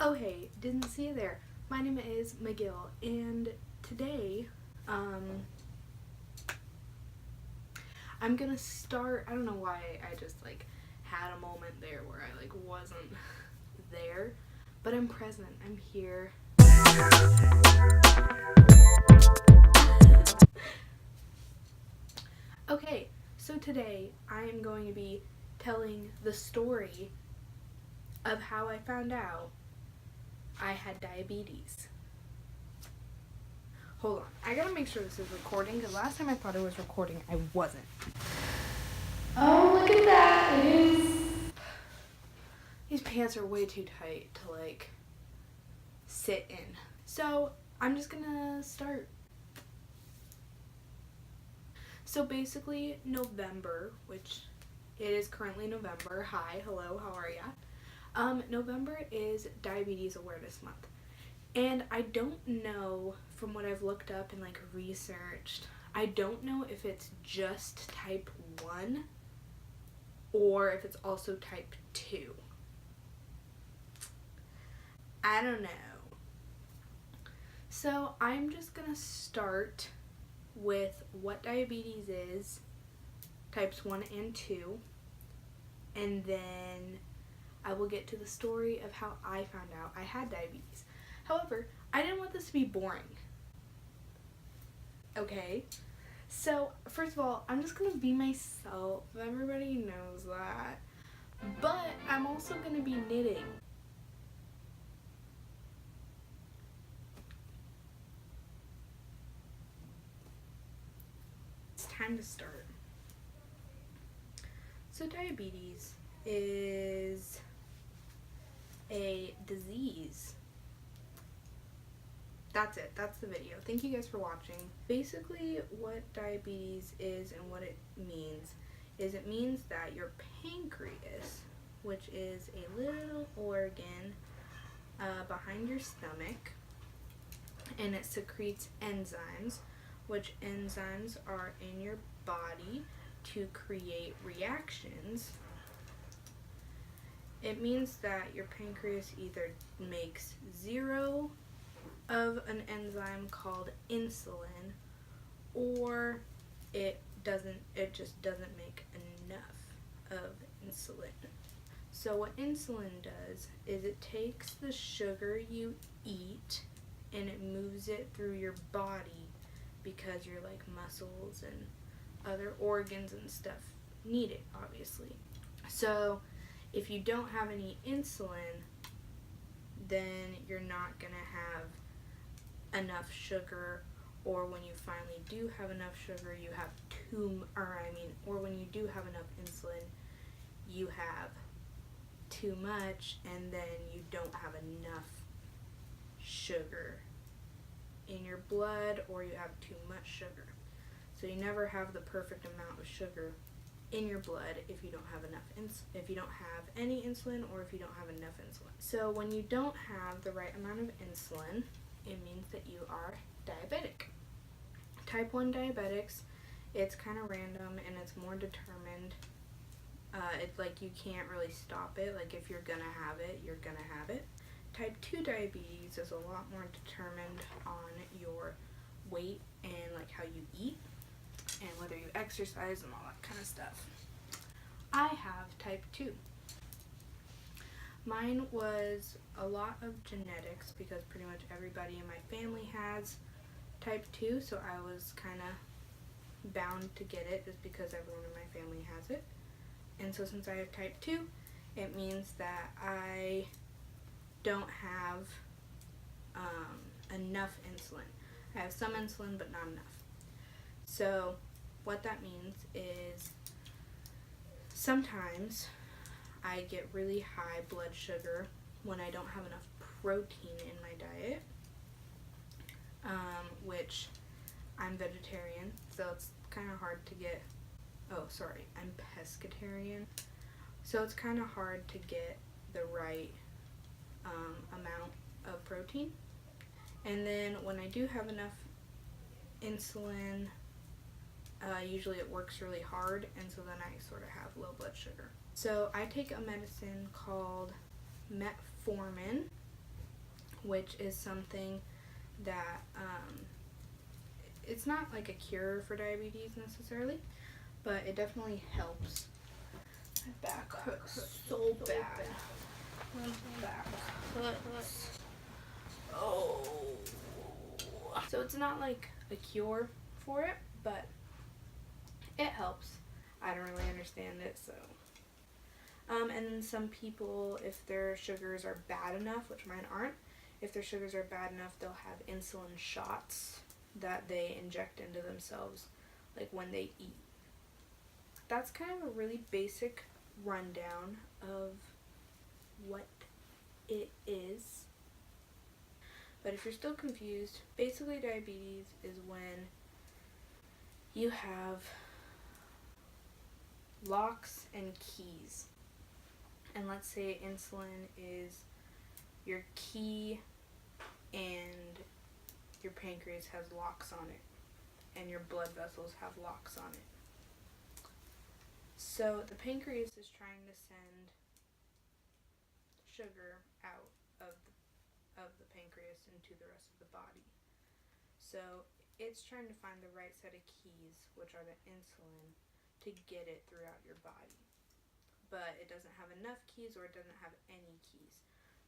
Oh hey, didn't see you there. My name is McGill, and today, I'm gonna start, I don't know why I just, had a moment there where I, wasn't there, but I'm present, I'm here. Okay, so today I am going to be telling the story of how I found out I had diabetes. Hold on, I gotta make sure this is recording, because last time I thought it was recording, I wasn't. Oh, look at that, it is. These pants are way too tight to, sit in. So, I'm just gonna start. So basically, November, which it is currently November. Hi, hello, how are ya? November is Diabetes Awareness Month. And I don't know, from what I've looked up and researched, I don't know if it's just type 1 or if it's also type 2. I don't know. So I'm just gonna start with what diabetes is, types 1 and 2, and then I will get to the story of how I found out I had diabetes. However, I didn't want this to be boring. Okay? So, first of all, I'm just gonna be myself. Everybody knows that. But I'm also gonna be knitting. It's time to start. So, diabetes is a disease. That's it. That's the video. Thank you guys for watching. Basically, what diabetes is and what it means is it means that your pancreas, which is a little organ behind your stomach, and it secretes enzymes, which enzymes are in your body to create reactions. It means that your pancreas either makes zero of an enzyme called insulin, or it just doesn't make enough of insulin. So what insulin does is it takes the sugar you eat and it moves it through your body, because your muscles and other organs and stuff need it, obviously. So if you don't have any insulin, then you're not gonna have enough sugar, or when you finally do have enough sugar, you have or when you do have enough insulin, you have too much, and then you don't have enough sugar in your blood, or you have too much sugar. So you never have the perfect amount of sugar in your blood if you don't have if you don't have any insulin, or if you don't have enough insulin. So when you don't have the right amount of insulin, it means that you are diabetic. Type 1 diabetics, it's kind of random and it's more determined. It's you can't really stop it. If you're gonna have it, you're gonna have it. Type 2 diabetes is a lot more determined on your weight and how you eat and whether you exercise and all that kind of stuff. I have type 2. Mine was a lot of genetics, because pretty much everybody in my family has type 2, so I was kind of bound to get it just because everyone in my family has it. And so since I have type 2, it means that I don't have enough insulin. I have some insulin, but not enough. So what that means is sometimes I get really high blood sugar when I don't have enough protein in my diet, which I'm vegetarian, so it's kind of hard to get, I'm pescatarian, so it's kind of hard to get the right amount of protein. And then when I do have enough insulin, usually it works really hard, and so then I sort of have low blood sugar. So I take a medicine called metformin, which is something that it's not like a cure for diabetes necessarily, but it definitely helps. My back hurts so bad. My back hurts. Oh. So it's not like a cure for it, but it helps. I don't really understand it, so. And then some people, if their sugars are bad enough, which mine aren't, if their sugars are bad enough, they'll have insulin shots that they inject into themselves, like when they eat. That's kind of a really basic rundown of what it is. But if you're still confused, basically diabetes is when you have locks and keys. And let's say insulin is your key and your pancreas has locks on it and your blood vessels have locks on it. So the pancreas is trying to send sugar out of the pancreas into the rest of the body. So it's trying to find the right set of keys, which are the insulin, to get it throughout your body. But it doesn't have enough keys, or it doesn't have any keys.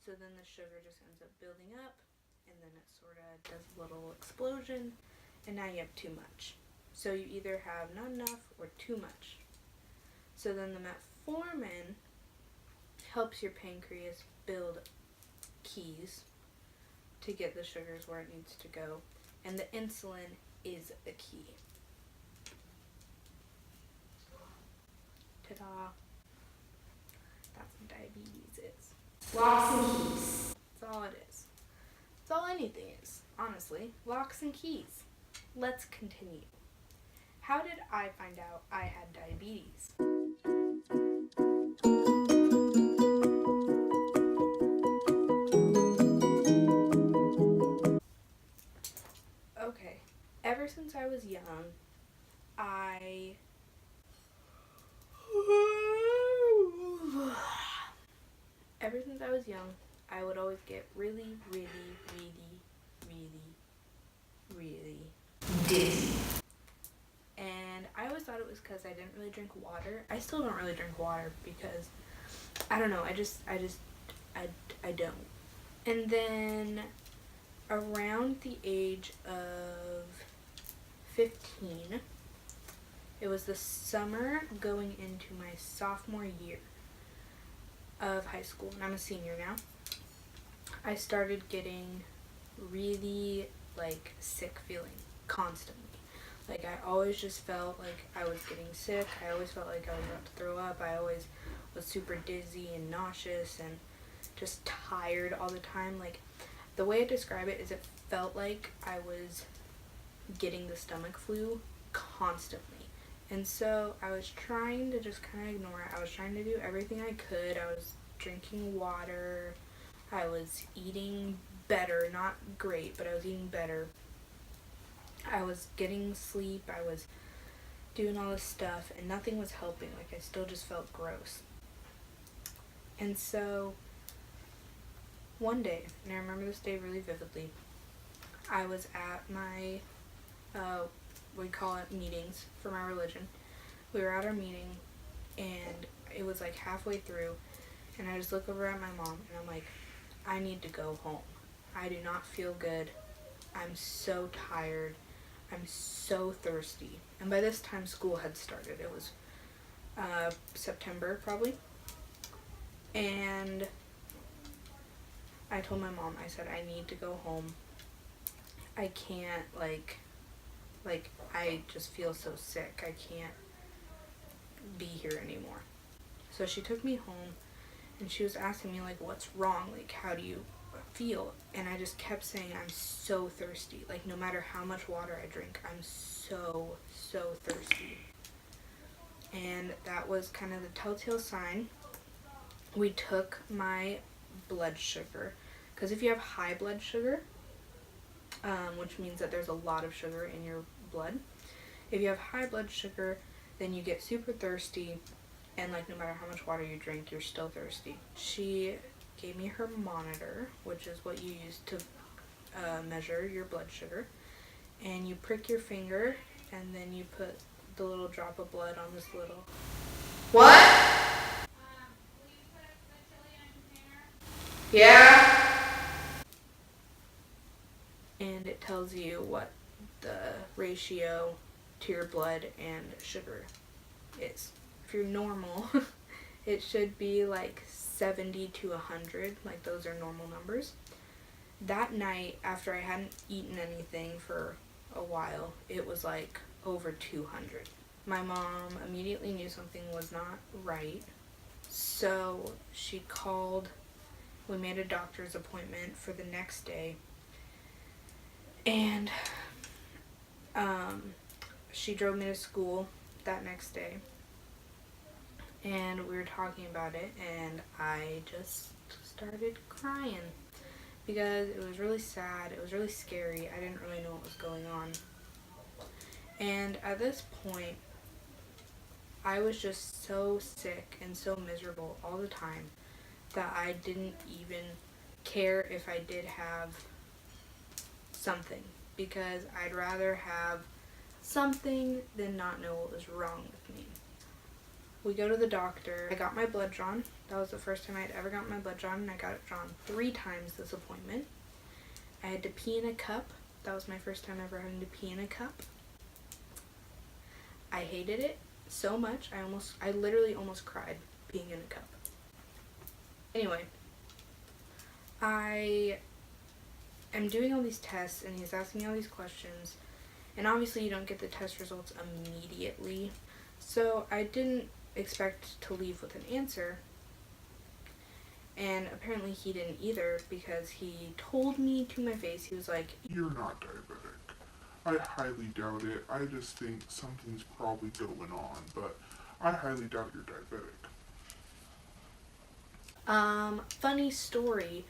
So then the sugar just ends up building up, and then it sort of does a little explosion, and now you have too much. So you either have not enough or too much. So then the metformin helps your pancreas build keys to get the sugars where it needs to go, and the insulin is a key. Ta-da! That's what diabetes is. Locks and keys. That's all it is. That's all anything is, honestly. Locks and keys. Let's continue. How did I find out I had diabetes? Okay, ever since I was young, I would always get really, really, really, really, really dizzy. And I always thought it was because I didn't really drink water. I still don't really drink water because, I don't know, I don't. And then around the age of 15, it was the summer going into my sophomore year of high school, and I'm a senior now. I started getting really, sick feeling constantly. I always just felt like I was getting sick. I always felt like I was about to throw up. I always was super dizzy and nauseous and just tired all the time. The way I describe it is it felt like I was getting the stomach flu constantly. And so I was trying to just kind of ignore it. I was trying to do everything I could. I was drinking water. I was eating better. Not great, but I was eating better. I was getting sleep. I was doing all this stuff, and nothing was helping. I still just felt gross. And so one day, and I remember this day really vividly, I was at my, we call it meetings for my religion. We were at our meeting, and it was halfway through, and I just look over at my mom, and I'm like, I need to go home. I do not feel good. I'm so tired. I'm so thirsty. And by this time, school had started. It was September, probably. And I told my mom, I said, I need to go home. I can't, I just feel so sick. I can't be here anymore. So she took me home, and she was asking me, what's wrong? How do you feel? And I just kept saying, I'm so thirsty. No matter how much water I drink, I'm so thirsty. And that was kind of the telltale sign. We took my blood sugar, because if you have high blood sugar, which means that there's a lot of sugar in your blood, if you have high blood sugar, then you get super thirsty, and no matter how much water you drink, you're still thirsty. She gave me her monitor, which is what you use to measure your blood sugar. And you prick your finger, and then you put the little drop of blood on this little... What? Will you put the chili in a container? Yeah. And it tells you what the ratio to your blood and sugar is. If you're normal, it should be like 70 to 100, like those are normal numbers. That night, after I hadn't eaten anything for a while, it was like over 200. My mom immediately knew something was not right, so she called. We made a doctor's appointment for the next day, and she drove me to school that next day, and we were talking about it, and I just started crying because it was really sad, it was really scary, I didn't really know what was going on. And at this point, I was just so sick and so miserable all the time that I didn't even care if I did have something, because I'd rather have something than not know what was wrong with me. We go to the doctor. I got my blood drawn. That was the first time I'd ever gotten my blood drawn, and I got it drawn 3 times this appointment. I had to pee in a cup. That was my first time ever having to pee in a cup. I hated it so much, I literally almost cried peeing in a cup. Anyway, I am doing all these tests, and he's asking me all these questions, and obviously you don't get the test results immediately, so I didn't expect to leave with an answer, and apparently he didn't either, because he told me to my face, he was like, "You're not diabetic. I highly doubt it. I just think something's probably going on, but I highly doubt you're diabetic." Funny story,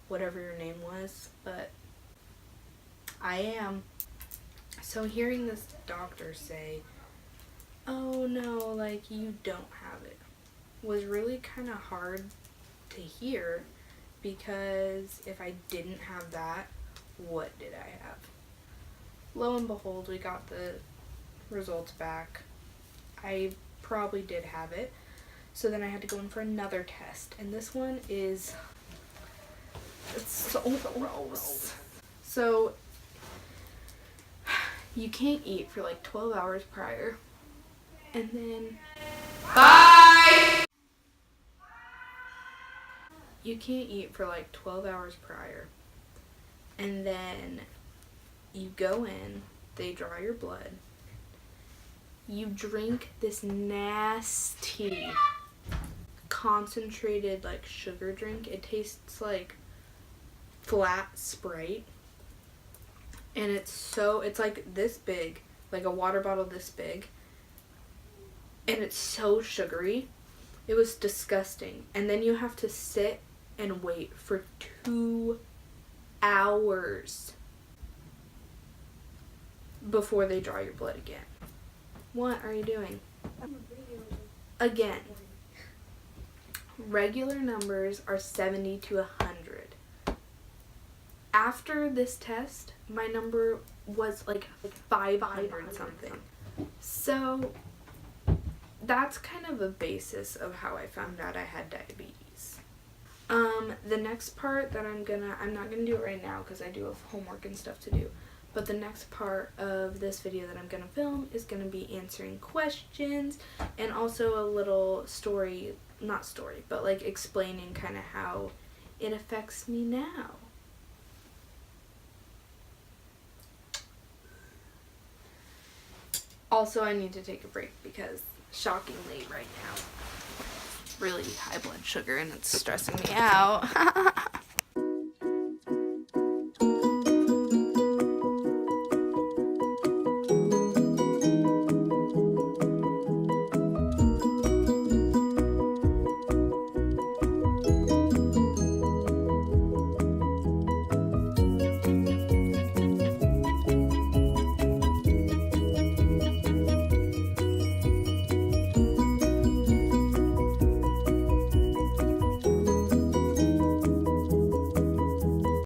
whatever your name was, but I am. So hearing this doctor say, "Oh no, like you don't have it," was really kind of hard to hear, because if I didn't have that, what did I have? Lo and behold, we got the results back. I probably did have it. So then I had to go in for another test. And this one is, it's so gross. So you can't eat for like 12 hours prior. And then, bye! You can't eat for like 12 hours prior. And then you go in, they draw your blood, you drink this nasty concentrated like sugar drink. It tastes like flat Sprite, and it's like this big, like a water bottle this big, and it's so sugary. It was disgusting. And then you have to sit and wait for 2 hours before they draw your blood again. What are you doing? Again, regular numbers are 70 to 100. After this test, my number was like 500 something. So that's kind of a basis of how I found out I had diabetes. The next part that I'm not gonna do it right now because I do have homework and stuff to do. But the next part of this video that I'm going to film is going to be answering questions, and also a little story, not story, but like explaining kind of how it affects me now. Also, I need to take a break because shockingly right now, really high blood sugar and it's stressing me out.